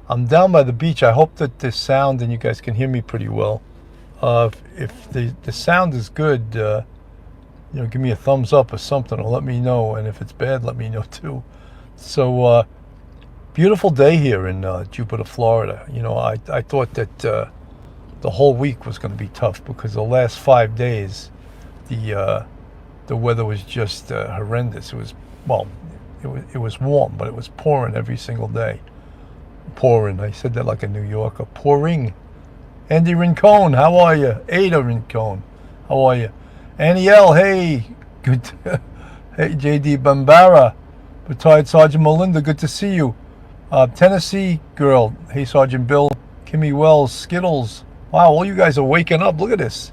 I'm down by the beach. I hope that this sound and you guys can hear me pretty well. If the sound is good, give me a thumbs up or something, or let me know. And if it's bad, let me know too. So, beautiful day here in Jupiter, Florida. I thought that the whole week was going to be tough because the last 5 days, the weather was just horrendous. It was warm, but it was pouring every single day. Pouring. I said that like a New Yorker. Pouring. Andy Rincon, how are you? Ada Rincon, how are you? Annie L, hey, good. Hey, JD Bambara, retired Sergeant Melinda, good to see you. Tennessee girl, hey, Sergeant Bill, Kimmy Wells, Skittles. Wow, all you guys are waking up. Look at this.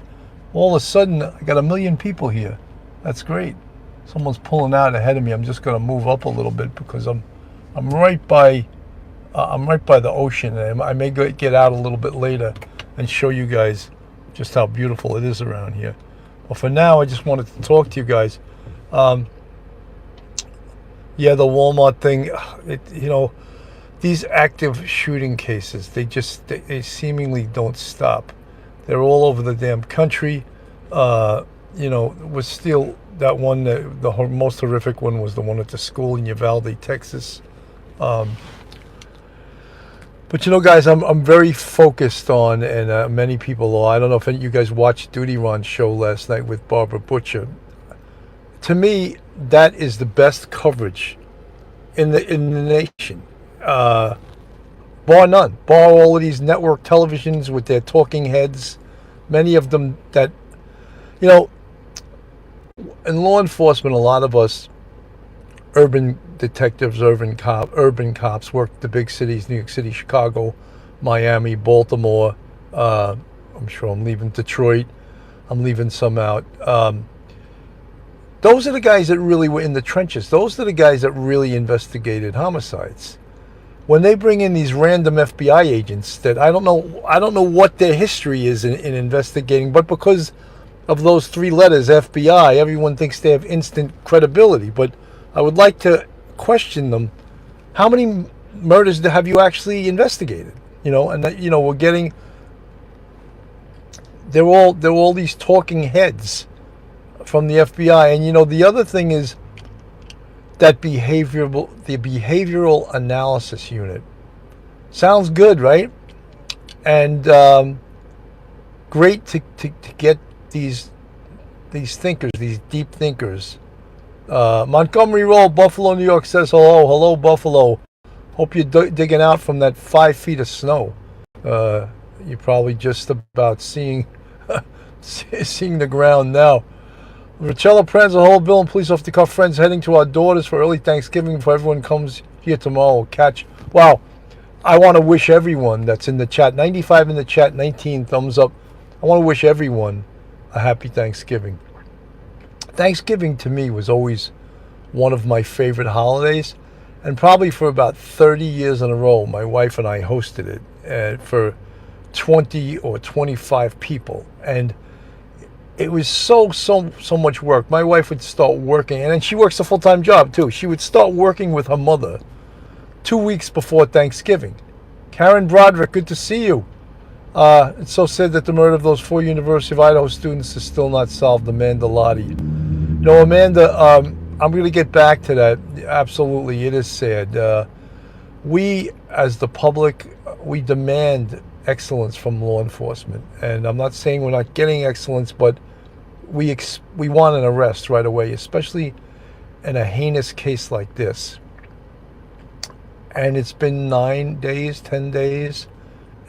All of a sudden, I got 1 million people here. That's great. Someone's pulling out ahead of me. I'm just going to move up a little bit because I'm right by the ocean, and I may get out a little bit later and show you guys just how beautiful it is around here. But for now, I just wanted to talk to you guys. The Walmart thing, these active shooting cases, they seemingly don't stop. They're all over the damn country. Was still that one, the most horrific one was the one at the school in Uvalde, Texas. But guys, I'm very focused on, and many people are. I don't know if you guys watched Duty Ron's show last night with Barbara Butcher. To me, that is the best coverage in the nation, bar none. Bar all of these network televisions with their talking heads, many of them that, in law enforcement, a lot of us urban detectives, urban cops work the big cities, New York City, Chicago, Miami, Baltimore. I'm sure I'm leaving Detroit. I'm leaving some out. Those are the guys that really were in the trenches. Those are the guys that really investigated homicides. When they bring in these random FBI agents that I don't know what their history is in investigating, but because of those 3 letters, FBI, everyone thinks they have instant credibility. But I would like to question them. How many murders have you actually investigated? And that, we're getting, they're all these talking heads from the FBI. And the other thing is that the behavioral analysis unit sounds good, right? And great to get these thinkers, these deep thinkers. Montgomery Road, Buffalo, New York says hello Buffalo. Hope you're digging out from that 5 feet of snow. You're probably just about seeing the ground now. Rachella plans a whole bill and police off the cuff friends heading to our daughters for early Thanksgiving before everyone comes here tomorrow. Wow. I want to wish everyone that's in the chat, 95 in the chat, 19 thumbs up. I want to wish everyone a happy Thanksgiving. Thanksgiving to me was always one of my favorite holidays, and probably for about 30 years in a row, my wife and I hosted it for 20 or 25 people, and it was so much work. My wife would start working, and then she works a full-time job too. She would start working with her mother 2 weeks before Thanksgiving. Karen Broderick, good to see you. It's so sad that the murder of those 4 University of Idaho students is still not solved. Amanda Lottie. Amanda, I'm going to get back to that. Absolutely, it is sad. We, as the public, we demand excellence from law enforcement. And I'm not saying we're not getting excellence, but we want an arrest right away, especially in a heinous case like this. And it's been 9 days, 10 days.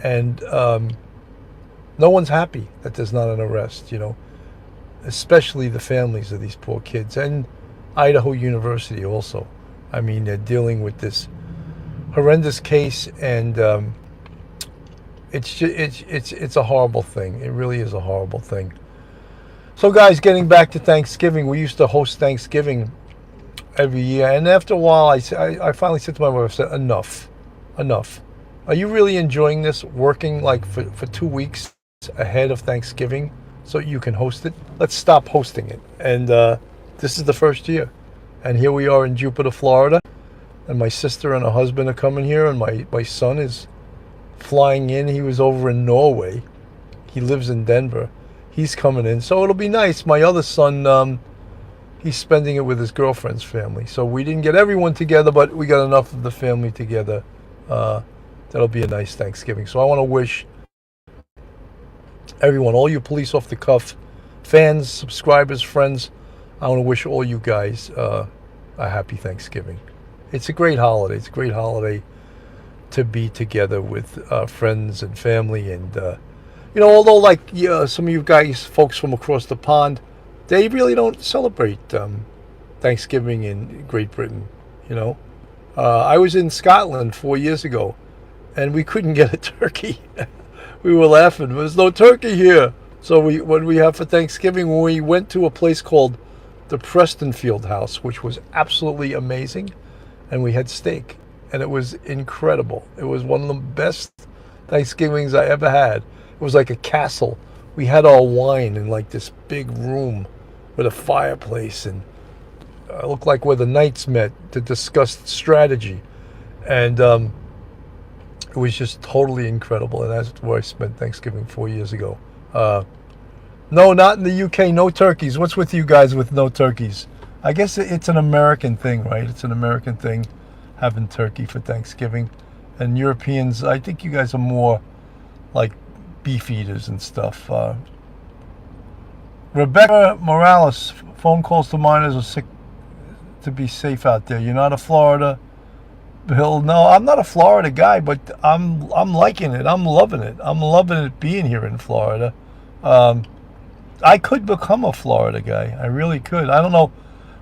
And no one's happy that there's not an arrest, especially the families of these poor kids, and Idaho University also. I mean, they're dealing with this horrendous case, and it's a horrible thing. It really is a horrible thing. So, guys, getting back to Thanksgiving, we used to host Thanksgiving every year, and after a while, I finally said to my wife, I said, enough. Are you really enjoying this, working like for 2 weeks ahead of Thanksgiving so you can host it? Let's stop hosting it. And this is the first year. And here we are in Jupiter, Florida. and my sister and her husband are coming here, and my son is flying in. He was over in Norway. He lives in Denver. He's coming in, so it'll be nice. My other son, he's spending it with his girlfriend's family. So we didn't get everyone together, but we got enough of the family together. That'll be a nice Thanksgiving. So I want to wish everyone, all you Police Off the Cuff fans, subscribers, friends, I want to wish all you guys a happy Thanksgiving. It's a great holiday. It's a great holiday to be together with friends and family. And, although like some of you guys, folks from across the pond, they really don't celebrate Thanksgiving in Great Britain, I was in Scotland 4 years ago, and we couldn't get a turkey. We were laughing. There's no turkey here. So what we have for Thanksgiving, we went to a place called the Prestonfield House, which was absolutely amazing, and we had steak, and it was incredible. It was one of the best Thanksgivings I ever had. It was like a castle. We had our wine in like this big room with a fireplace, and it looked like where the knights met to discuss strategy. And it was just totally incredible, and that's where I spent Thanksgiving 4 years ago. No, not in the UK. No turkeys. What's with you guys with no turkeys? I guess it's an American thing, right? It's an American thing, having turkey for Thanksgiving. And Europeans, I think you guys are more like beef eaters and stuff. Rebecca Morales, phone calls to miners are sick to be safe out there. You're not a Florida Bill? No, I'm not a Florida guy, but I'm liking it. I'm loving it. I'm loving it being here in Florida. I could become a Florida guy. I really could. I don't know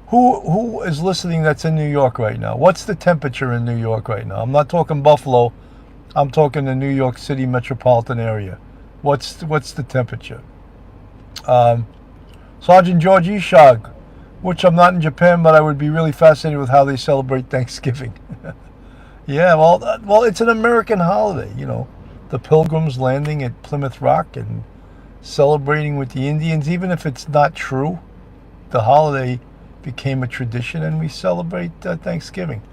who is listening that's in New York right now. What's the temperature in New York right now? I'm not talking Buffalo. I'm talking the New York City metropolitan area. What's the temperature? Sergeant George Ishag, which I'm not in Japan, but I would be really fascinated with how they celebrate Thanksgiving. Yeah, well, it's an American holiday, The Pilgrims landing at Plymouth Rock and celebrating with the Indians, even if it's not true. The holiday became a tradition, and we celebrate Thanksgiving.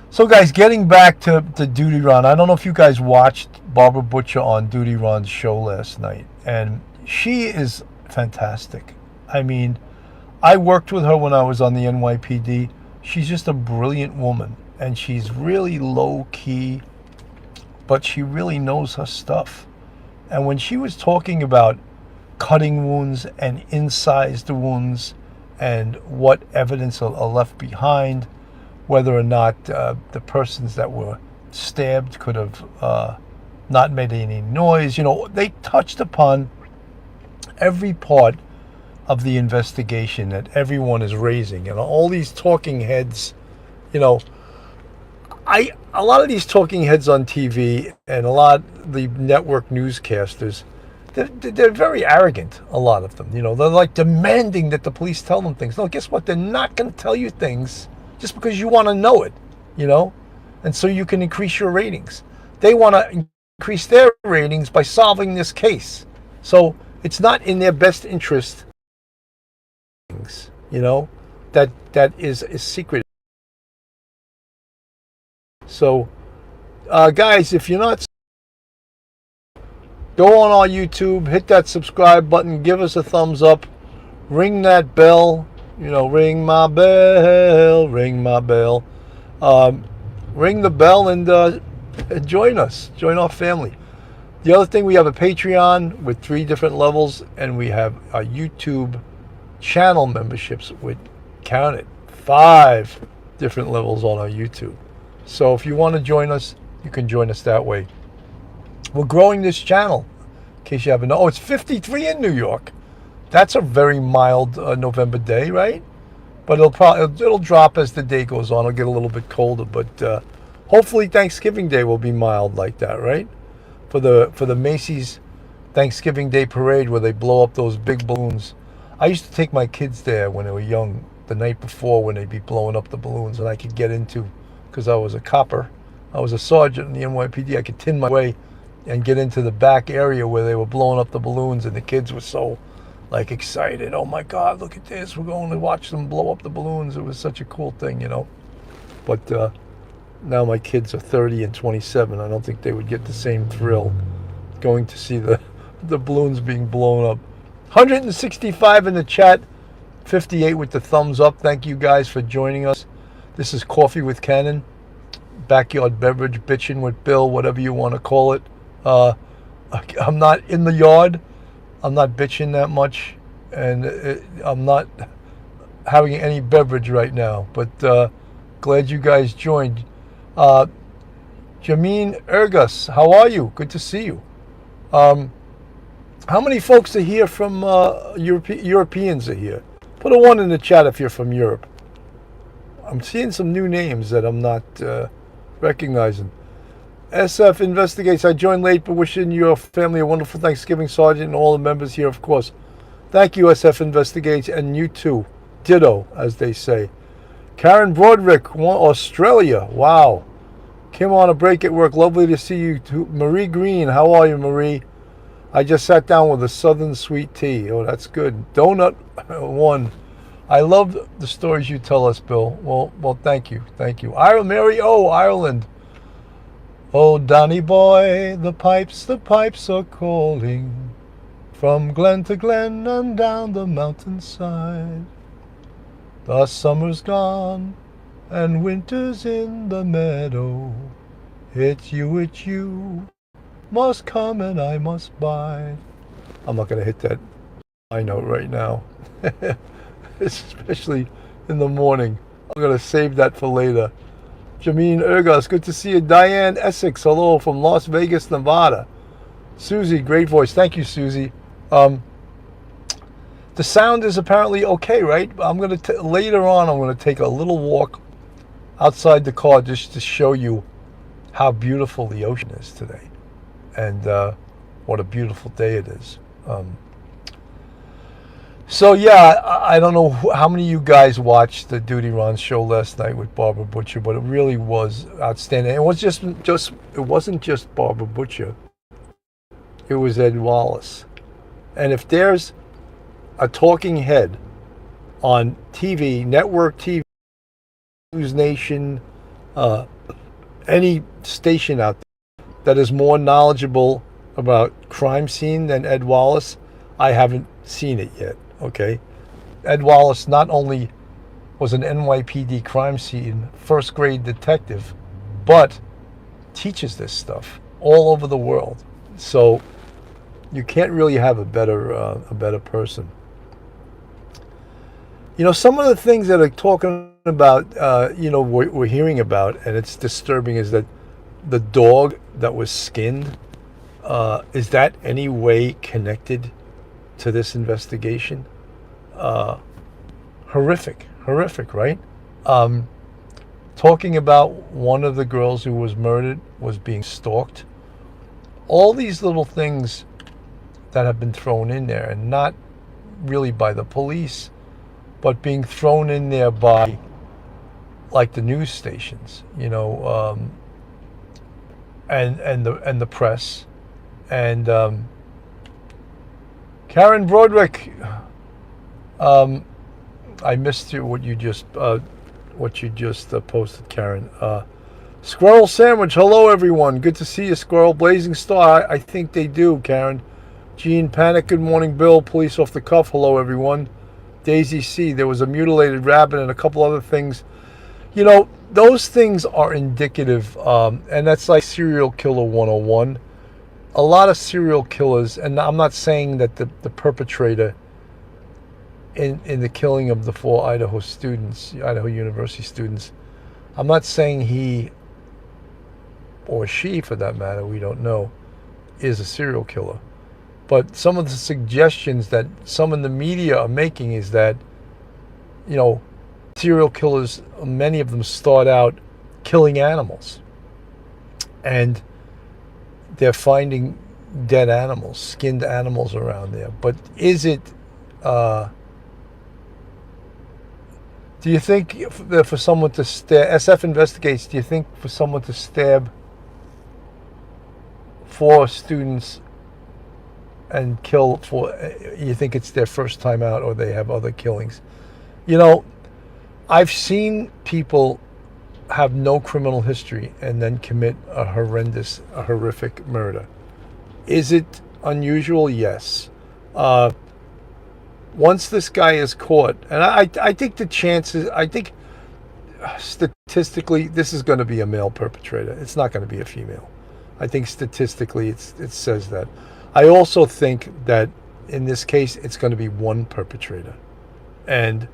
So, guys, getting back to Duty Ron, I don't know if you guys watched Barbara Butcher on Duty Ron's show last night, and she is fantastic. I mean, I worked with her when I was on the NYPD. She's just a brilliant woman, and she's really low-key, but she really knows her stuff. And when she was talking about cutting wounds and incised wounds and what evidence are left behind, whether or not the persons that were stabbed could have not made any noise, they touched upon every part of the investigation that everyone is raising. And all these talking heads, a lot of these talking heads on TV and a lot of the network newscasters, they're very arrogant, a lot of them. They're like demanding that the police tell them things. No, guess what? They're not going to tell you things just because you want to know it, and so you can increase your ratings. They want to increase their ratings by solving this case. So it's not in their best interest, that is secret. So, guys, if you're not, go on our YouTube, hit that subscribe button, give us a thumbs up, ring that bell, ring my bell, ring my bell. Ring the bell and join us, join our family. The other thing, we have a Patreon with 3 different levels, and we have a YouTube channel memberships with, count it, 5 different levels on our YouTube. So if you want to join us, you can join us that way. We're growing this channel, in case you haven't known. Oh, it's 53 in New York. That's a very mild November day, right? But it'll drop as the day goes on. It'll get a little bit colder, but hopefully Thanksgiving Day will be mild like that, right? For the Macy's Thanksgiving Day parade, where they blow up those big balloons. I used to take my kids there when they were young, the night before, when they'd be blowing up the balloons, and I could get into, because I was a copper, I was a sergeant in the NYPD, I could tin my way and get into the back area where they were blowing up the balloons, and the kids were so excited. Oh my God, look at this, we're going to watch them blow up the balloons. It was such a cool thing, But now my kids are 30 and 27. I don't think they would get the same thrill going to see the balloons being blown up. 165 in the chat, 58 with the thumbs up. Thank you guys for joining us. This is Coffee with Cannon, backyard beverage, bitching with Bill, whatever you want to call it. I'm not in the yard. I'm not bitching that much, and I'm not having any beverage right now. But glad you guys joined. Jameen Ergus, how are you? Good to see you. How many folks are here from Europeans are here? Put a 1 in the chat if you're from Europe. I'm seeing some new names that I'm not recognizing. SF Investigates. I joined late, but wishing your family a wonderful Thanksgiving, Sergeant, and all the members here, of course. Thank you, SF Investigates, and you too. Ditto, as they say. Karen Broderick, Australia. Wow. Came on a break at work. Lovely to see you too. Marie Green, how are you, Marie? I just sat down with a Southern sweet tea. Oh, that's good. Donut 1. I love the stories you tell us, Bill. Well, thank you. Thank you. Mary O, Ireland. Oh, Donny boy, the pipes are calling from glen to glen and down the mountainside. The summer's gone and winter's in the meadow. It's you must come and I must bide. I'm not going to hit that high note right now, especially in the morning. I'm going to save that for later. Jameen Ergas, good to see you. Diane Essex, hello from Las Vegas, Nevada. Susie, great voice. Thank you, Susie. The sound is apparently okay, right? Later on, I'm going to take a little walk outside the car just to show you how beautiful the ocean is today, and what a beautiful day it is. So yeah, I don't know how many of you guys watched the Duty Ron show last night with Barbara Butcher, but it really was outstanding. It wasn't just Barbara Butcher. It was Ed Wallace. And if there's a talking head on TV, network TV, News Nation, any station out there that is more knowledgeable about crime scene than Ed Wallace, I haven't seen it yet. Okay, Ed Wallace not only was an NYPD crime scene first grade detective, but teaches this stuff all over the world. So you can't really have a better person. You know, some of the things that are talking about, we're hearing about, and it's disturbing, is that the dog that was skinned, is that any way connected to this investigation? Horrific, right? Talking about one of the girls who was murdered was being stalked. All these little things that have been thrown in there, and not really by the police, but being thrown in there by, like, the news stations, and the press. And Karen Broderick, I missed what you just posted, Karen. Squirrel Sandwich, hello everyone. Good to see you, Squirrel. Blazing Star, I think they do, Karen. Gene Panic, good morning, Bill. Police off the cuff, hello everyone. Daisy C, there was a mutilated rabbit and a couple other things. You know, those things are indicative, and that's like serial killer 101. A lot of serial killers, and I'm not saying that the perpetrator in the killing of the 4 Idaho University students, I'm not saying he, or she for that matter, we don't know, is a serial killer. But some of the suggestions that some in the media are making is that, serial killers, many of them start out killing animals. And they're finding dead animals, skinned animals around there. But is it, do you think that for someone to SF Investigates, do you think for someone to stab 4 students and kill 4, you think it's their first time out, or they have other killings? I've seen people have no criminal history and then commit a horrific murder. Is it unusual? Yes. Once this guy is caught, and I think the chances, I think statistically, this is going to be a male perpetrator. It's not going to be a female. I think statistically it says that. I also think that in this case, it's going to be one perpetrator. And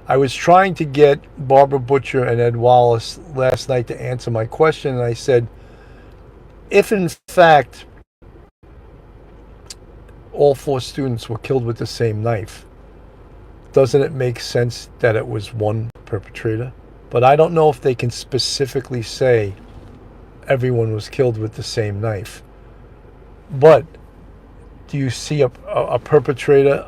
I was trying to get Barbara Butcher and Ed Wallace last night to answer my question, and I said, if in fact all 4 students were killed with the same knife, doesn't it make sense that it was one perpetrator? But I don't know if they can specifically say everyone was killed with the same knife. But do you see a perpetrator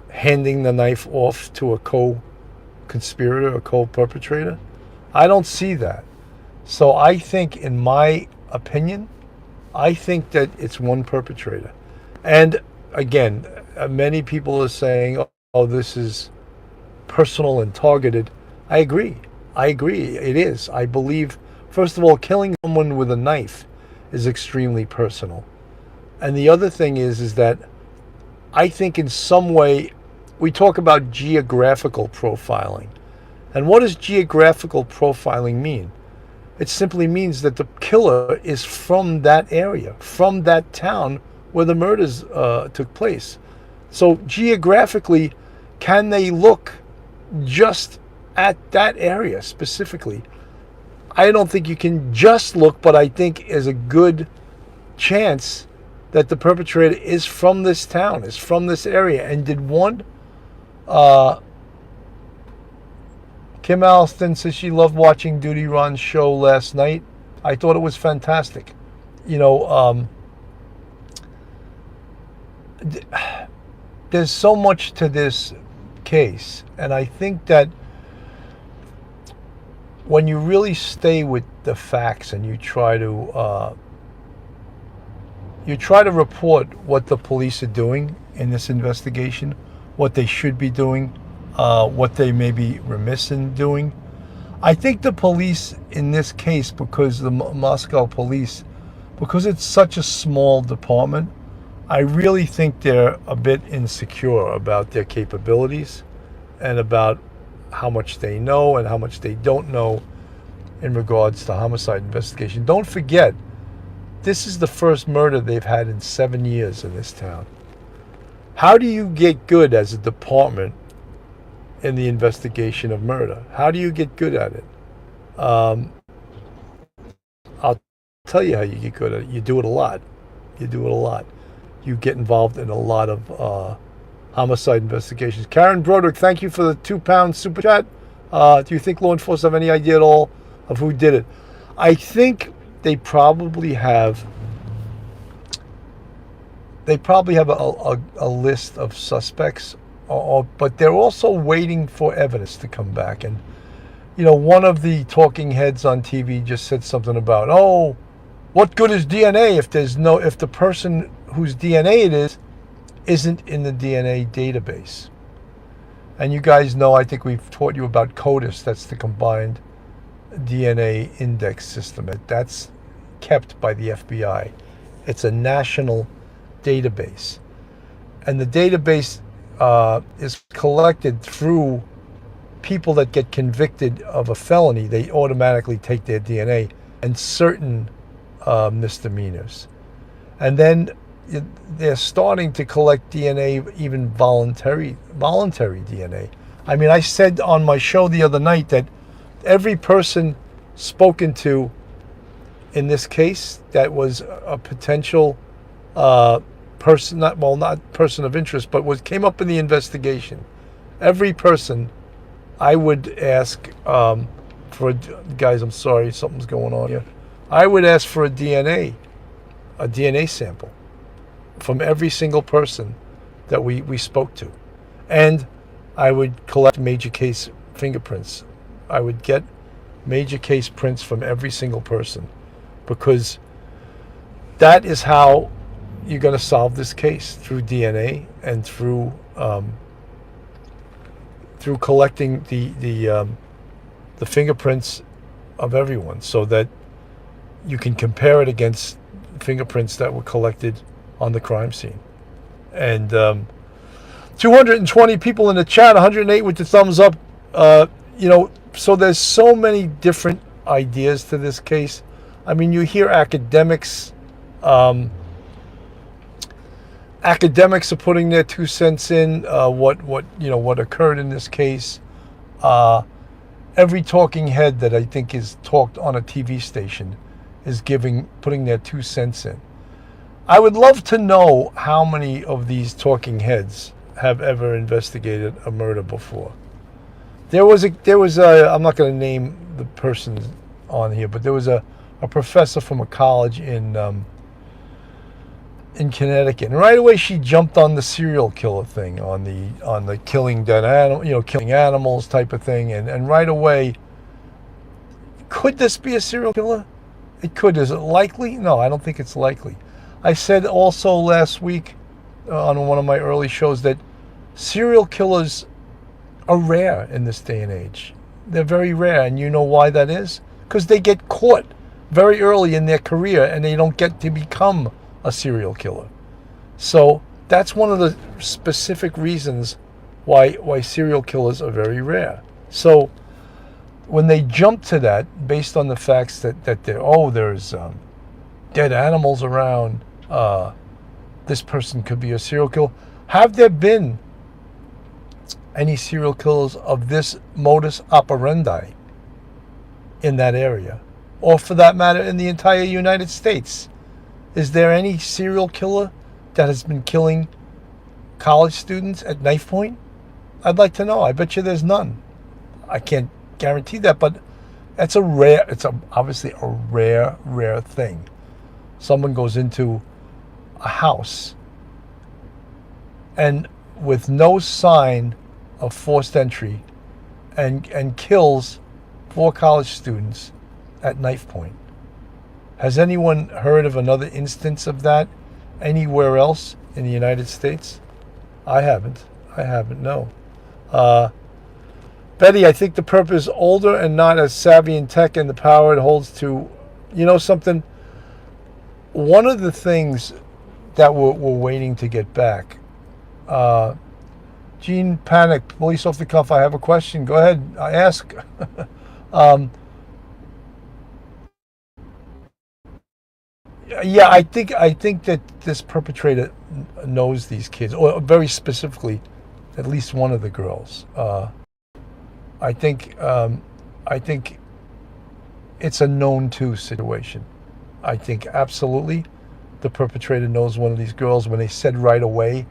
handing the knife off to a co-conspirator, a co-perpetrator? I don't see that. So I think, in my opinion, I think that it's one perpetrator. And again, many people are saying, oh, this is personal and targeted. I agree. It is. I believe, first of all, killing someone with a knife is extremely personal. And the other thing is that I think in some way, we talk about geographical profiling. And what does geographical profiling mean? It simply means that the killer is from that area, from that town where the murders took place. So geographically, can they look just at that area specifically? I don't think you can just look, but I think there's a good chance that the perpetrator is from this town, is from this area. And did one... Kim Alston says she loved watching Duty Ron's show last night. I thought it was fantastic. There's so much to this case, and I think that when you really stay with the facts and you try to report what the police are doing in this investigation, what they should be doing, what they may be remiss in doing. I think the police in this case, because the Moscow police, because it's such a small department, I really think they're a bit insecure about their capabilities and about how much they know and how much they don't know in regards to homicide investigation. Don't forget, this is the first murder they've had in 7 years in this town. How do you get good as a department in the investigation of murder? How do you get good at it? I'll tell you how you get good at it. You do it a lot. You get involved in a lot of homicide investigations. Karen Broderick, thank you for the £2 super chat. Do you think law enforcement have any idea at all of who did it? I think they probably have a list of suspects, but they're also waiting for evidence to come back. And one of the talking heads on TV just said something about, oh, what good is DNA if the person whose DNA it is isn't in the DNA database? And you guys know, I think we've taught you about CODIS. That's the combined DNA index system. That's kept by the FBI. It's a national database. And the database is collected through people that get convicted of a felony. They automatically take their DNA, and certain misdemeanors. And then they're starting to collect DNA, even voluntary DNA. I mean, I said on my show the other night that every person spoken to in this case that was a potential person, not person of interest, but came up in the investigation, every person I would ask guys, I'm sorry, something's going on here. I would ask for a DNA sample from every single person that we spoke to. And I would collect major case fingerprints. I would get major case prints from every single person, because that is how you're going to solve this case, through DNA and through collecting the fingerprints of everyone, so that you can compare it against fingerprints that were collected on the crime scene. And 220 people in the chat, 108 with the thumbs up. So there's so many different ideas to this case. I mean, you hear academics. Academics are putting their 2 cents in. What occurred in this case. Every talking head that I think is talked on a TV station is putting their 2 cents in. I would love to know how many of these talking heads have ever investigated a murder before. There was a I'm not going to name the person on here, but there was a professor from a college in Connecticut, and right away she jumped on the serial killer thing, on the killing dead animal, killing animals type of thing, and right away, could this be a serial killer? It could. Is it likely? No, I don't think it's likely. I said also last week on one of my early shows that serial killers are rare in this day and age. They're very rare, and you know why that is? Because they get caught very early in their career, and they don't get to become a serial killer. So that's one of the specific reasons why serial killers are very rare. So when they jump to that, based on the facts that there's dead animals around, this person could be a serial killer. Have there been any serial killers of this modus operandi in that area? Or for that matter, in the entire United States? Is there any serial killer that has been killing college students at knife point? I'd like to know. I bet you there's none. I can't guarantee that, but it's obviously a rare thing. Someone goes into a house and with no sign of forced entry and kills 4 college students at knife point. Has anyone heard of another instance of that anywhere else in the United States? I haven't, no. Betty, I think the perp is older and not as savvy in tech, and the power it holds to, something. One of the things that we're waiting to get back, Gene Panic, police off the cuff, I have a question. Go ahead, I ask. Yeah, I think that this perpetrator knows these kids, or very specifically, at least one of the girls. I think it's a known to situation. I think absolutely the perpetrator knows one of these girls. When they said right away,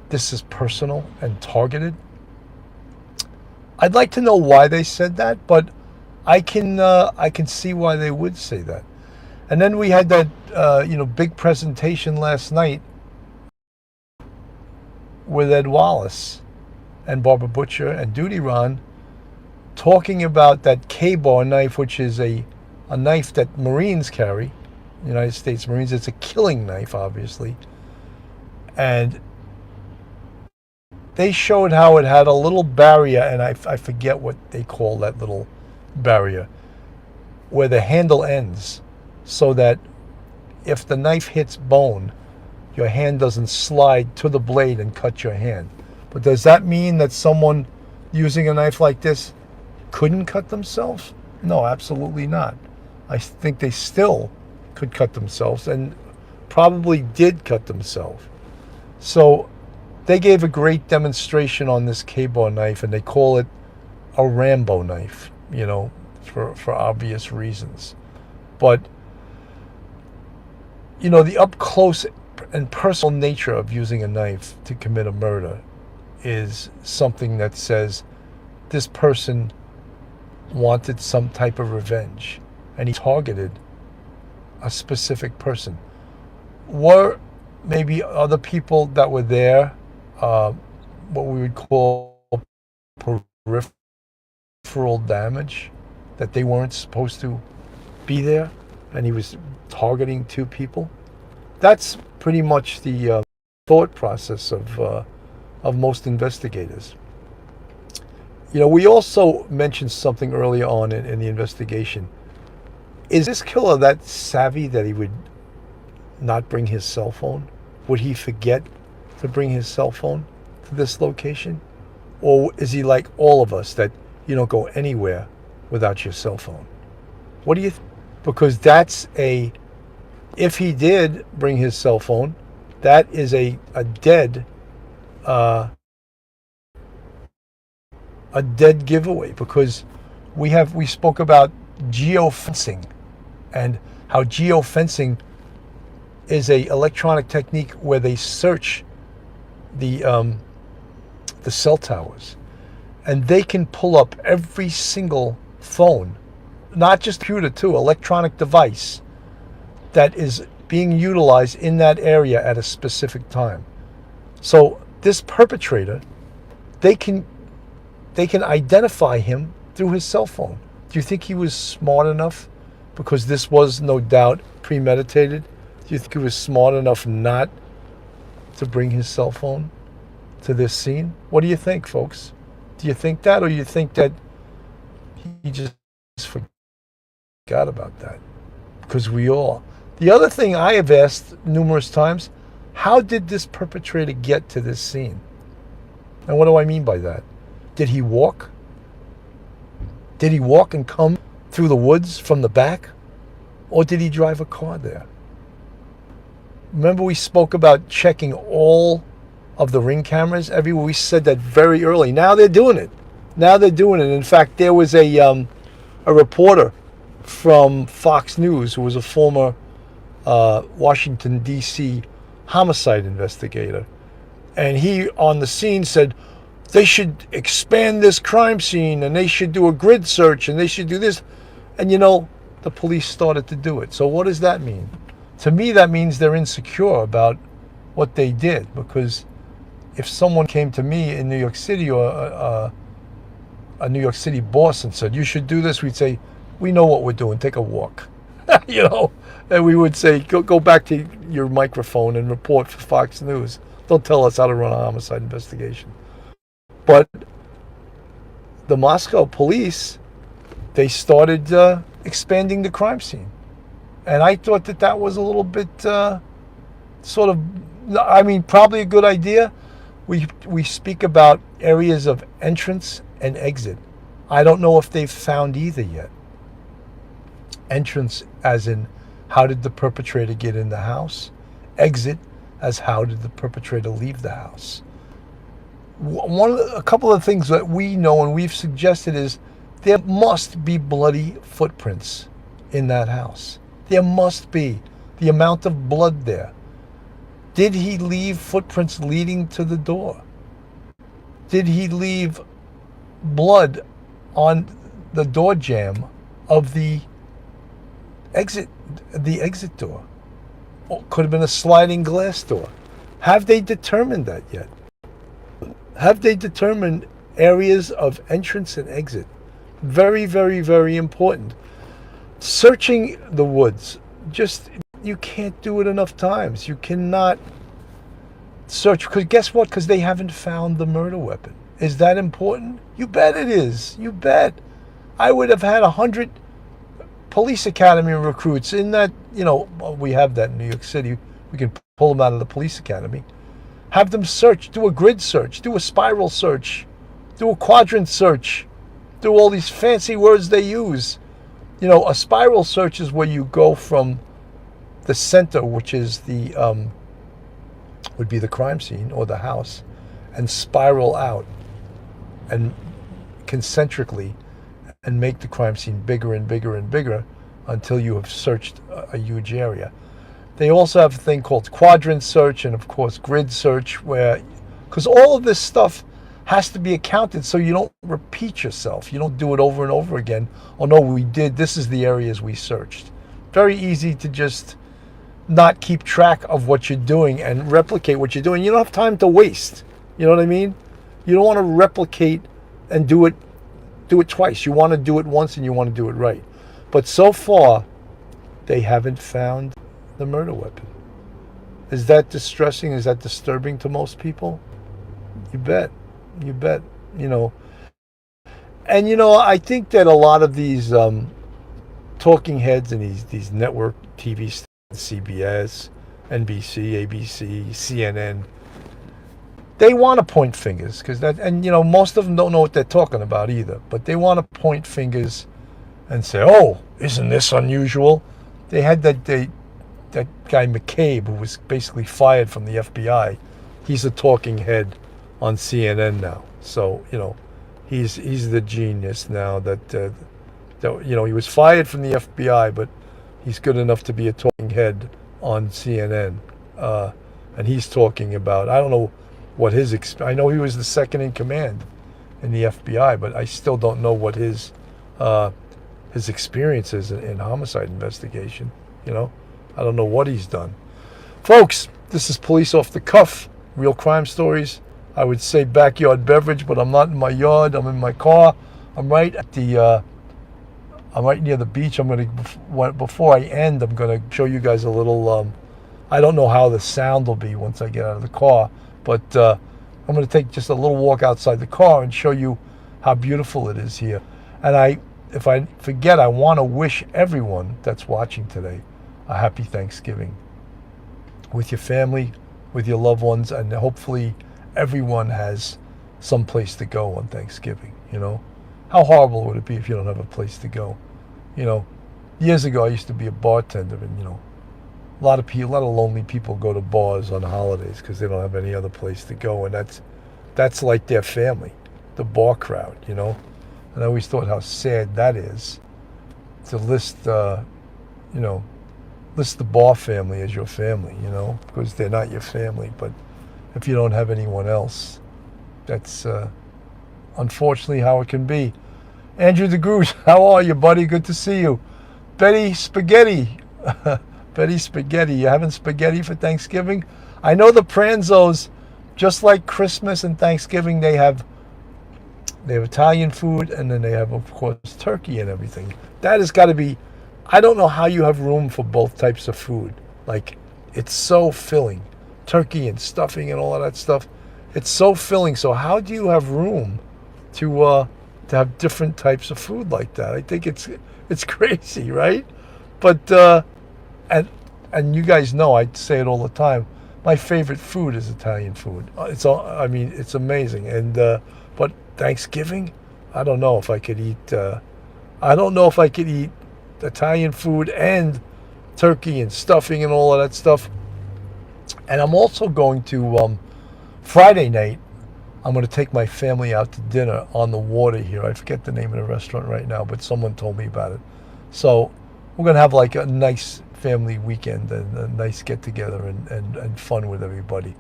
this is personal and targeted, I'd like to know why they said that, but I can see why they would say that. And then we had that big presentation last night with Ed Wallace and Barbara Butcher and Duty Ron talking about that K-bar knife, which is a knife that Marines carry, United States Marines. It's a killing knife, obviously. And they showed how it had a little barrier, and I forget what they call that little barrier, where the handle ends, so that if the knife hits bone, your hand doesn't slide to the blade and cut your hand. But does that mean that someone using a knife like this couldn't cut themselves? No, absolutely not. I think they still could cut themselves, and probably did cut themselves. So they gave a great demonstration on this K-bar knife, and they call it a Rambo knife, for obvious reasons. But the up close and personal nature of using a knife to commit a murder is something that says this person wanted some type of revenge, and he targeted a specific person. Were maybe other people that were there what we would call peripheral damage, that they weren't supposed to be there, and he was targeting 2 people? That's pretty much the thought process of most investigators. We also mentioned something earlier on in the investigation. Is this killer that savvy that he would not bring his cell phone? Would he forget to bring his cell phone to this location? Or is he like all of us that you don't go anywhere without your cell phone? What do you think? Because if he did bring his cell phone, that is a dead giveaway, because we spoke about geofencing and how geofencing is a electronic technique where they search the cell towers, and they can pull up every single phone, not just computer too, electronic device that is being utilized in that area at a specific time. So this perpetrator, they can identify him through his cell phone. Do you think he was smart enough? Because this was no doubt premeditated. Do you think he was smart enough not to bring his cell phone to this scene? What do you think, folks? Do you think that, or you think that he just forgot about that? Because we all. The other thing I have asked numerous times, how did this perpetrator get to this scene? And what do I mean by that? Did he walk? Did he walk and come through the woods from the back? Or did he drive a car there? Remember we spoke about checking all of the Ring cameras everywhere? We said that very early. Now they're doing it. In fact, there was a reporter from Fox News who was a former Washington, D.C. homicide investigator. And he, on the scene, said they should expand this crime scene and they should do a grid search and they should do this. And the police started to do it. So what does that mean? To me, that means they're insecure about what they did. Because if someone came to me in New York City, or a New York City boss, and said, you should do this, we'd say, we know what we're doing, take a walk. And we would say, go back to your microphone and report for Fox News. Don't tell us how to run a homicide investigation. But the Moscow police, they started expanding the crime scene. And I thought that was a little bit probably a good idea. We speak about areas of entrance and exit. I don't know if they've found either yet. Entrance as in, how did the perpetrator get in the house? Exit as how did the perpetrator leave the house? A couple of things that we know and we've suggested is there must be bloody footprints in that house. There must be. The amount of blood there. Did he leave footprints leading to the door? Did he leave blood on the door jamb of the exit door? Or could have been a sliding glass door. Have they determined that yet? Have they determined areas of entrance and exit? Very, very, very important. Searching the woods, you can't do it enough times. You cannot search, because guess what? Because they haven't found the murder weapon. Is that important? You bet it is. You bet. I would have had 100 police academy recruits in that, we have that in New York City. We can pull them out of the police academy. Have them search, do a grid search, do a spiral search, do a quadrant search, do all these fancy words they use. A spiral search is where you go from the center, which is would be the crime scene or the house, and spiral out and concentrically and make the crime scene bigger and bigger and bigger until you have searched a huge area. They also have a thing called quadrant search and, of course, grid search, because all of this stuff has to be accounted so you don't repeat yourself. You don't do it over and over again. Oh, no, this is the areas we searched. Very easy to just not keep track of what you're doing and replicate what you're doing. You don't have time to waste. You know what I mean? You don't want to replicate and do it twice. You want to do it once and you want to do it right. But so far, they haven't found the murder weapon. Is that distressing? Is that disturbing to most people? You bet. And I think that a lot of these talking heads and these network TV stations, CBS, NBC, ABC, CNN, they want to point fingers because that, and most of them don't know what they're talking about either. But they want to point fingers and say, "Oh, isn't this unusual?" They had that guy McCabe, who was basically fired from the FBI. He's a talking head on CNN now. So he's the genius now that he was fired from the FBI, but he's good enough to be a talking head on CNN. And he's talking about, I don't know what his, I know he was the second in command in the FBI, but I still don't know what his experience is in homicide investigation. I don't know what he's done. Folks, this is Police Off the Cuff, real crime stories. I would say backyard beverage, but I'm not in my yard. I'm in my car. I'm right at I'm right near the beach. Before I end, I'm gonna show you guys a little. I don't know how the sound will be once I get out of the car, but I'm gonna take just a little walk outside the car and show you how beautiful it is here. And if I forget, I want to wish everyone that's watching today a happy Thanksgiving with your family, with your loved ones, and hopefully everyone has some place to go on Thanksgiving. How horrible would it be if you don't have a place to go? Years ago I used to be a bartender, and a lot of lonely people go to bars on holidays because they don't have any other place to go, and that's like their family, the bar crowd. And I always thought how sad that is to list the bar family as your family, because they're not your family. But if you don't have anyone else, that's unfortunately how it can be. Andrew DeGrooge, how are you, buddy? Good to see you. Betty Spaghetti. Betty Spaghetti, you having spaghetti for Thanksgiving? I know the Pranzos, just like Christmas and Thanksgiving, they have Italian food, and then they have, of course, turkey and everything. That has got to be, I don't know how you have room for both types of food. Like, it's so filling. Turkey and stuffing and all of that stuff. It's so filling. So how do you have room to have different types of food like that? I think it's crazy, right? But and you guys know, I say it all the time. My favorite food is Italian food. It's amazing. And but Thanksgiving, I don't know if I could eat. I don't know if I could eat Italian food and turkey and stuffing and all of that stuff. And I'm also going to Friday night. I'm going to take my family out to dinner on the water here. I forget the name of the restaurant right now, but someone told me about it. So we're going to have like a nice family weekend and a nice get together and fun with everybody.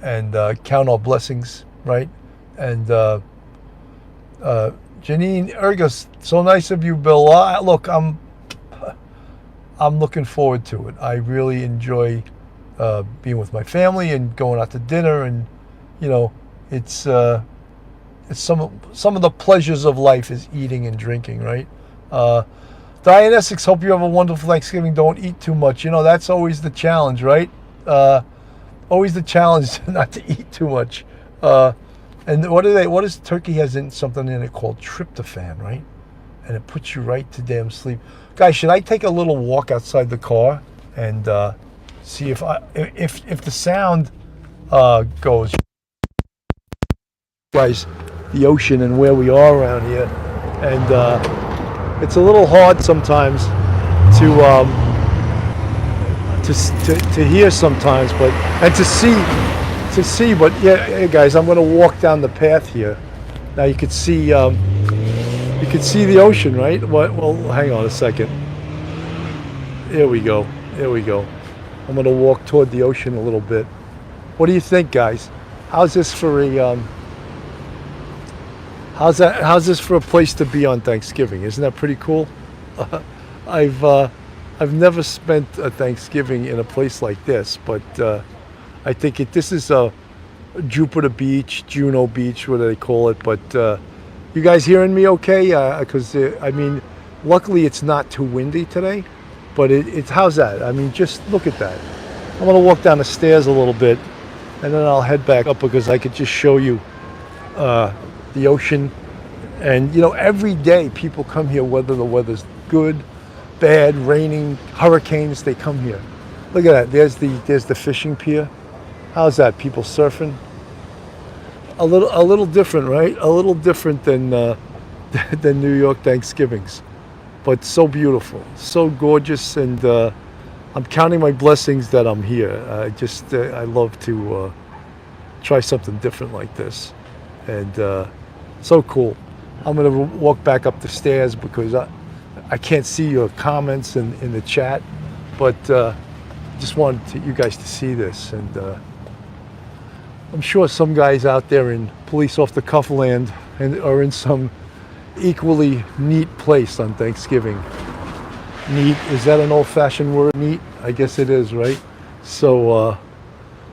And count our blessings, right? And Janine Ergus, so nice of you, Bill. Look, I'm looking forward to it. I really enjoy being with my family and going out to dinner, and it's some of the pleasures of life is eating and drinking, right? Diane Essex, hope you have a wonderful Thanksgiving. Don't eat too much. That's always the challenge, right? Always the challenge not to eat too much. And what is turkey has something in it called tryptophan, right? And it puts you right to damn sleep. Guys, should I take a little walk outside the car and see if the sound goes? Guys, the ocean and where we are around here, and it's a little hard sometimes to hear sometimes, and to see. But yeah, hey guys, I'm going to walk down the path here. Now you can see the ocean, right? Well, hang on a second. Here we go. I'm going to walk toward the ocean a little bit. What do you think, guys? How's this for a How's this for a place to be on Thanksgiving? Isn't that pretty cool? I've never spent a Thanksgiving in a place like this, but I think this is a Jupiter Beach, Juno Beach, what do they call it? But you guys hearing me okay? Because luckily it's not too windy today. But it's how's that? Just look at that. I'm gonna walk down the stairs a little bit, and then I'll head back up because I could just show you the ocean. And every day people come here whether the weather's good, bad, raining, hurricanes, they come here. Look at that. There's the fishing pier. How's that? People surfing. A little different, right? A little different than than New York Thanksgivings, but so beautiful, so gorgeous, and I'm counting my blessings that I'm here. I love to try something different like this, and so cool. I'm gonna walk back up the stairs because I can't see your comments in the chat, but just wanted you guys to see this, and I'm sure some guys out there in police off the cuff land are in some equally neat place on Thanksgiving. Neat, is that an old-fashioned word? Neat, I guess it is, right? So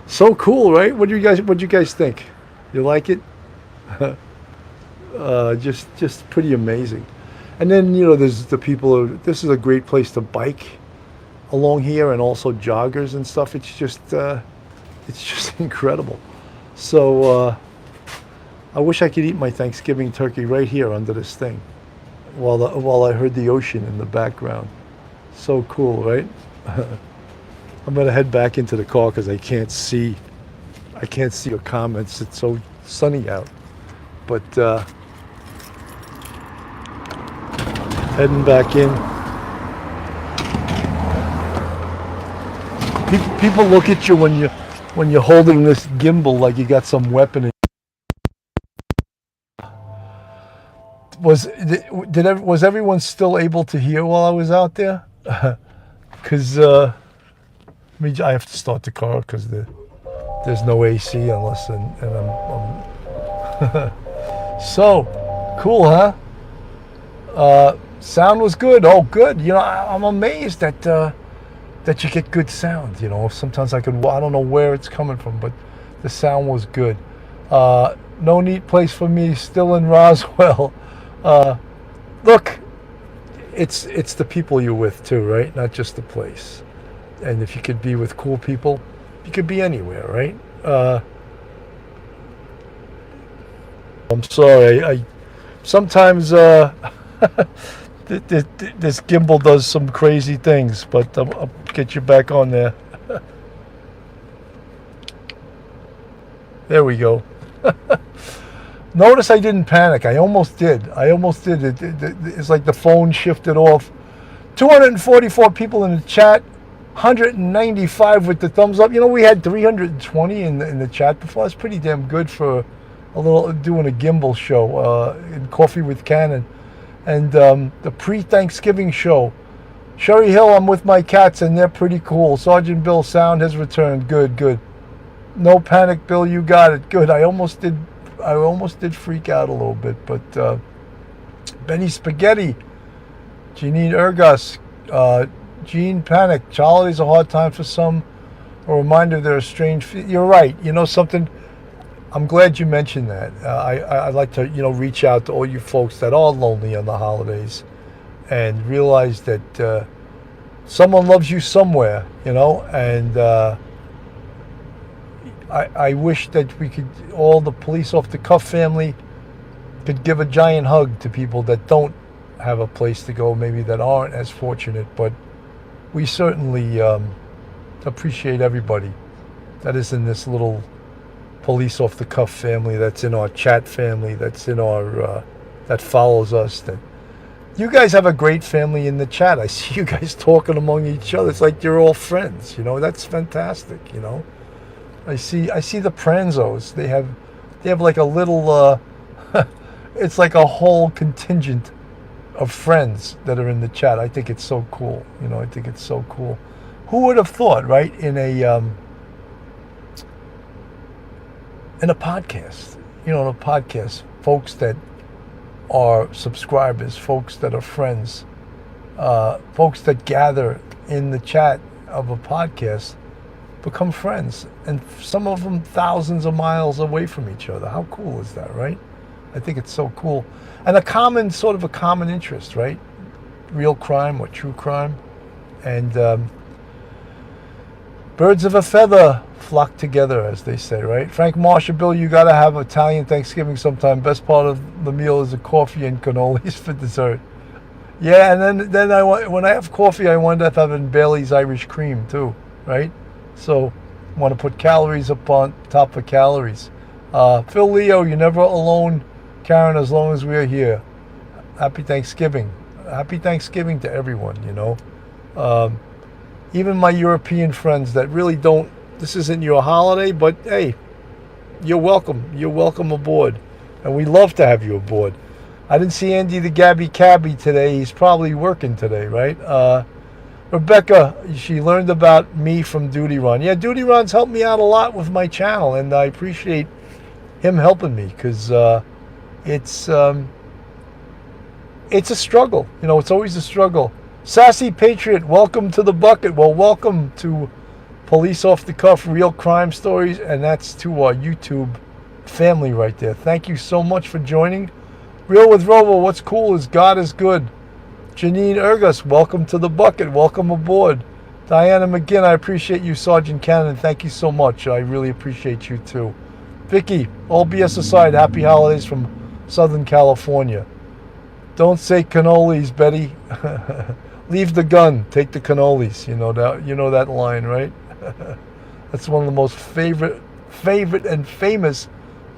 so cool, right? What do you guys think? You like it? Just pretty amazing. And then, you know, there's the people. This is a great place to bike along here, and also joggers and stuff. It's just incredible. So I wish I could eat my Thanksgiving turkey right here under this thing, while I heard the ocean in the background. So cool, right? I'm gonna head back into the car because I can't see your comments. It's so sunny out. But heading back in. People look at you when you're holding this gimbal like you got some weapon. Was everyone still able to hear while I was out there? Because I have to start the car because there's no AC unless and I'm so cool, huh? Sound was good. Oh, good. You know, I'm amazed that you get good sound. You know, sometimes I don't know where it's coming from, but the sound was good. No neat place for me. Still in Roswell. Look, it's the people you're with too, right? Not just the place. And if you could be with cool people, you could be anywhere, right? I'm sorry. I sometimes this gimbal does some crazy things, but I'll get you back on there. There we go. Notice I didn't panic. I almost did. It's like the phone shifted off. 244 people in the chat. 195 with the thumbs up. You know, we had 320 in the chat before. That's pretty damn good for doing a gimbal show in Coffee with Cannon. And the pre-Thanksgiving show. Sherry Hill, I'm with my cats and they're pretty cool. Sergeant Bill, sound has returned. Good. No panic, Bill, you got it. Good. I almost did freak out a little bit, but Benny Spaghetti, Janine Ergas, Gene Panic. Holiday's a hard time for some. A reminder there are strange. You're right. You know something? I'm glad you mentioned that. I'd like to, reach out to all you folks that are lonely on the holidays, and realize that someone loves you somewhere, and I wish that we could, all the police off the cuff family, could give a giant hug to people that don't have a place to go, maybe that aren't as fortunate, but we certainly appreciate everybody that is in this little police off the cuff family, that's in our chat family, that's in our that follows us. That you guys have a great family in the chat. I see you guys talking among each other. It's like you're all friends. That's fantastic. I see the Pranzos. They have like a little. It's like a whole contingent of friends that are in the chat. I think it's so cool. I think it's so cool. Who would have thought, right? In a podcast, folks that are subscribers, folks that are friends, folks that gather in the chat of a podcast become friends, and some of them thousands of miles away from each other. How cool is that, right? I think it's so cool. And a common interest, right? Real crime or true crime. And birds of a feather flock together, as they say, right? Frank Marshall, Bill, you got to have Italian Thanksgiving sometime. Best part of the meal is the coffee and cannolis for dessert. Yeah, and then when I have coffee, I wind up having Bailey's Irish Cream too, right? So, want to put calories up on top of calories. Phil Leo, you're never alone, Karen. As long as we're here. Happy Thanksgiving. Happy Thanksgiving to everyone. Um, even my European friends that really don't. This isn't your holiday, but hey, you're welcome. You're welcome aboard, and we love to have you aboard. I didn't see Andy the Gabby Cabby today. He's probably working today, right? Rebecca, she learned about me from Duty Ron. Yeah, Duty Ron's helped me out a lot with my channel, and I appreciate him helping me because it's a struggle. It's always a struggle. Sassy Patriot, welcome to the bucket. Well, welcome to Police Off the Cuff, Real Crime Stories, and that's to our YouTube family right there. Thank you so much for joining. Real with Robo, what's cool is God is good. Janine Ergus, welcome to the bucket. Welcome aboard. Diana McGinn, I appreciate you, Sergeant Cannon. Thank you so much. I really appreciate you too. Vicky, all BS aside, happy holidays from Southern California. Don't say cannolis, Betty. Leave the gun, take the cannolis. You know that line, right? That's one of the most favorite and famous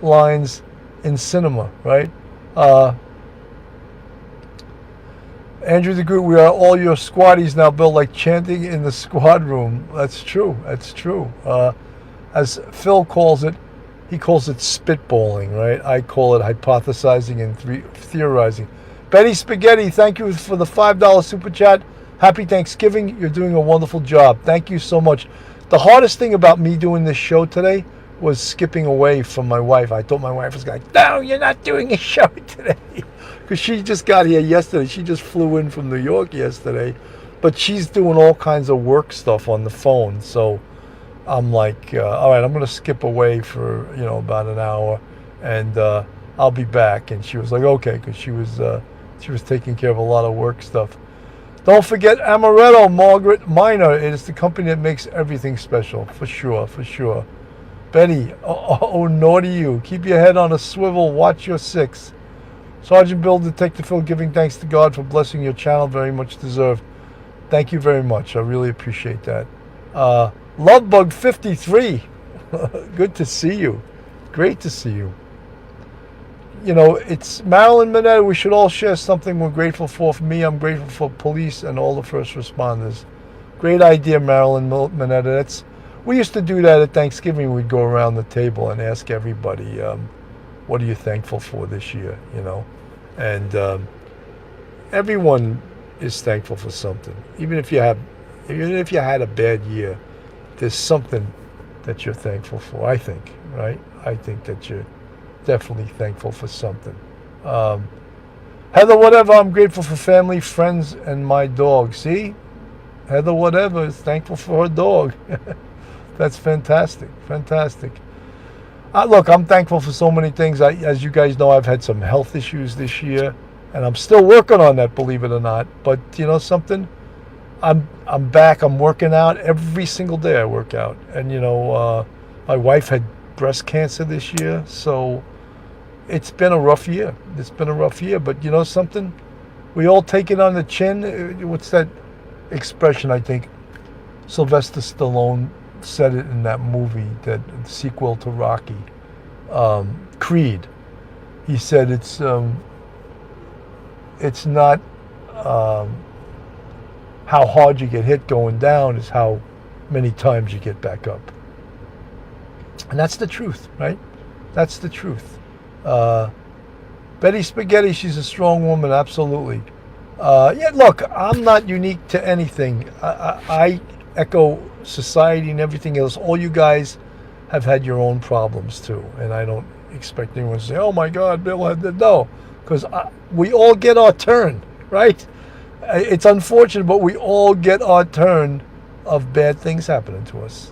lines in cinema, right? Andrew the Groot, we are all your squaddies now, Bill, like chanting in the squad room. That's true. As Phil calls it, he calls it spitballing, right? I call it hypothesizing and theorizing. Betty Spaghetti, thank you for the $5 super chat. Happy Thanksgiving. You're doing a wonderful job. Thank you so much. The hardest thing about me doing this show today was skipping away from my wife. I thought my wife was like, no, you're not doing a show today. Because she just got here yesterday. She just flew in from New York yesterday. But she's doing all kinds of work stuff on the phone. So I'm like, all right, I'm going to skip away for, about an hour. And I'll be back. And she was like, okay, because she was taking care of a lot of work stuff. Don't forget Amaretto, Margaret Minor. It is the company that makes everything special. For sure. Betty, oh, naughty you. Keep your head on a swivel. Watch your six. Sergeant Bill, Detective Phil, giving thanks to God for blessing your channel. Very much deserved. Thank you very much. I really appreciate that. Lovebug 53. Good to see you. Great to see you. It's Marilyn Minetta. We should all share something we're grateful for. For me, I'm grateful for police and all the first responders. Great idea, Marilyn Minetta. We used to do that at Thanksgiving. We'd go around the table and ask everybody, what are you thankful for this year, And everyone is thankful for something. Even if you had a bad year, there's something that you're thankful for, I think, right? I think that you're definitely thankful for something. Heather Whatever, I'm grateful for family, friends, and my dog. See? Heather Whatever is thankful for her dog. That's fantastic. Look, I'm thankful for so many things. As you guys know, I've had some health issues this year, and I'm still working on that, believe it or not. But you know something? I'm back. I'm working out every single day. I work out, and my wife had breast cancer this year, so it's been a rough year. But you know something? We all take it on the chin. What's that expression? I think Sylvester Stallone said it in that movie, that sequel to Rocky, Creed. He said it's not how hard you get hit going down, is how many times you get back up. And that's the truth, right? That's the truth. Betty Spaghetti, she's a strong woman, absolutely. Yeah, look, I'm not unique to anything. I echo society and everything else. All you guys have had your own problems too, and I don't expect anyone to say, oh my God, Bill had that. No, because we all get our turn, right? It's unfortunate, but we all get our turn of bad things happening to us,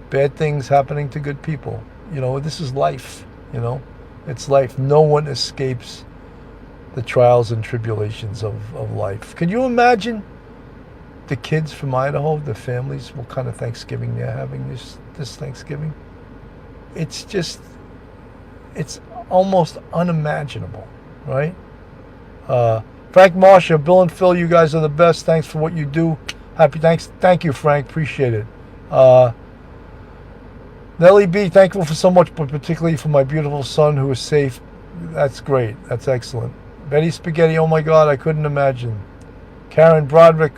bad things happening to good people. This is life. It's life. No one escapes the trials and tribulations of life. Can you imagine the kids from Idaho, the families, what kind of Thanksgiving they're having this Thanksgiving? It's almost unimaginable, right? Frank Marcia, Bill and Phil, you guys are the best. Thanks for what you do. Thank you, Frank. Appreciate it. Nellie B, thankful for so much, but particularly for my beautiful son who is safe. That's great. That's excellent. Betty Spaghetti, oh my God, I couldn't imagine. Karen Broderick,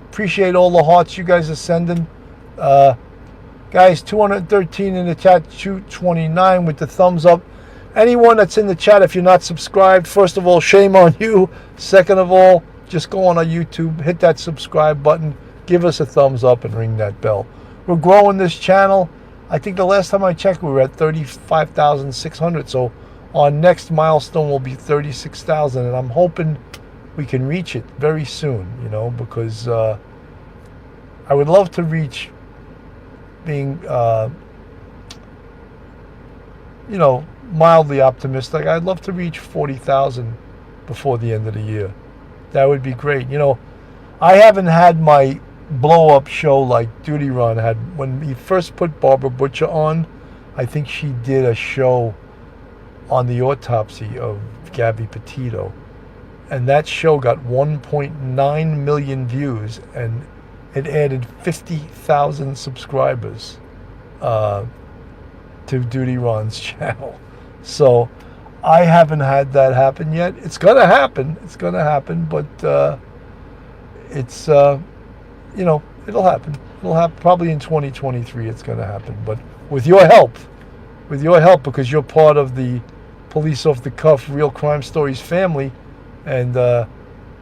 appreciate all the hearts you guys are sending. Guys, 213 in the chat, 229 with the thumbs up. Anyone that's in the chat, if you're not subscribed, first of all, shame on you. Second of all, just go on our YouTube, hit that subscribe button, give us a thumbs up, and ring that bell. We're growing this channel. I think the last time I checked, we were at 35,600. So our next milestone will be 36,000, and I'm hoping we can reach it very soon, because I would love to reach being, mildly optimistic. I'd love to reach 40,000 before the end of the year. That would be great. I haven't had my blow-up show like Duty Run had. When he first put Barbara Butcher on, I think she did a show on the autopsy of Gabby Petito, and that show got 1.9 million views, and it added 50,000 subscribers to Duty Run's channel. So I haven't had that happen yet. It's gonna happen. But it's it'll happen. It'll happen probably in 2023. It's gonna happen. But with your help, because you're part of the Police Off the Cuff Real Crime Stories family, and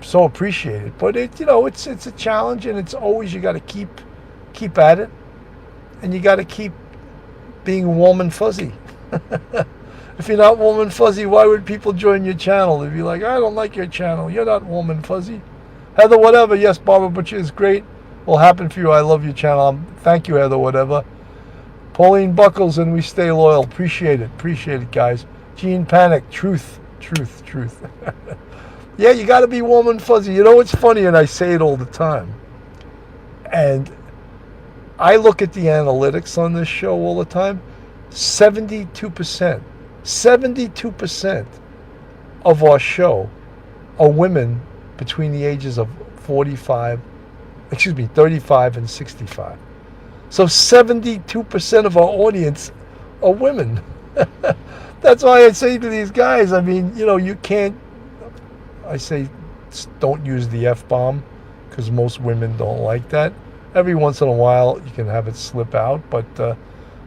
so appreciate it. But it's a challenge, and it's always, you got to keep at it, and you got to keep being warm and fuzzy. If you're not warm and fuzzy, why would people join your channel? They'd be like, I don't like your channel. You're not warm and fuzzy. Heather Whatever, yes, Barbara Butcher is great. Will happen for you. I love your channel. Thank you, Heather Whatever. Pauline Buckles, and we stay loyal. Appreciate it, guys. Gene Panic, truth. Yeah, you got to be warm and fuzzy. It's funny, and I say it all the time. And I look at the analytics on this show all the time. 72% of our show are women between the ages of 35 and 65. So 72% of our audience are women. That's why I say to these guys, you can't, I say, don't use the F-bomb, because most women don't like that. Every once in a while, you can have it slip out, but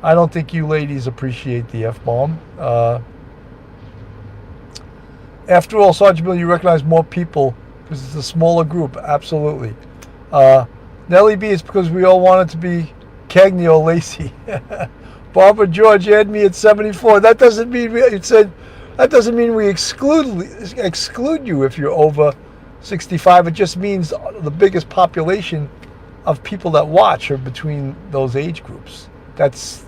I don't think you ladies appreciate the F-bomb. After all, Sergeant Bill, you recognize more people because it's a smaller group. Absolutely. Nellie B, it's because we all wanted to be Cagney or Lacey. Barbara George, you had me at 74. That doesn't mean we exclude you if you're over 65. It just means the biggest population of people that watch are between those age groups. That's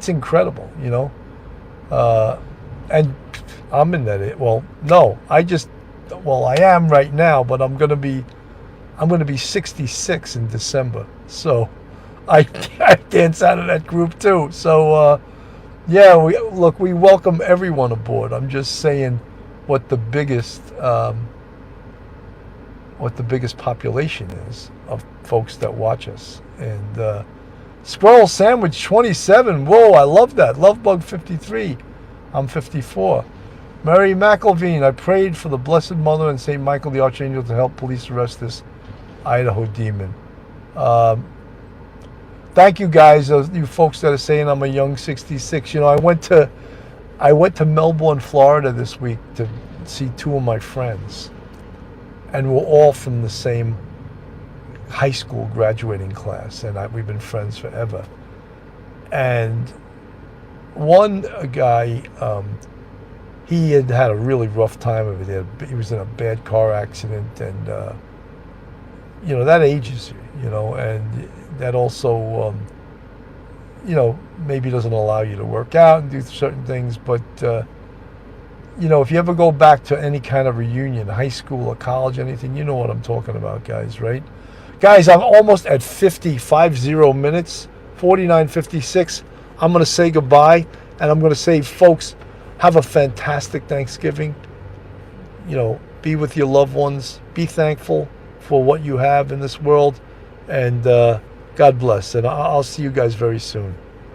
incredible, and I'm in that. Well, no, I am right now, but I'm gonna be 66 in December, so I dance out of that group too. So yeah, we welcome everyone aboard. I'm just saying what the biggest population is of folks that watch us. And Squirrel Sandwich 27. Whoa, I love that. Lovebug 53. I'm 54. Mary McElveen, I prayed for the Blessed Mother and St. Michael the Archangel to help police arrest this Idaho demon. Thank you guys, you folks that are saying I'm a young 66. I went to Melbourne, Florida this week to see two of my friends, and we're all from the same high school graduating class, and we've been friends forever. And one guy, he had a really rough time of it. He was in a bad car accident, and that ages you, and that also, maybe doesn't allow you to work out and do certain things. But if you ever go back to any kind of reunion, high school or college, anything, you know what I'm talking about, guys, right? Guys, I'm almost at 50 minutes, 49:56. I'm going to say goodbye, and I'm going to say, folks, have a fantastic Thanksgiving. Be with your loved ones. Be thankful for what you have in this world. And God bless. And I'll see you guys very soon.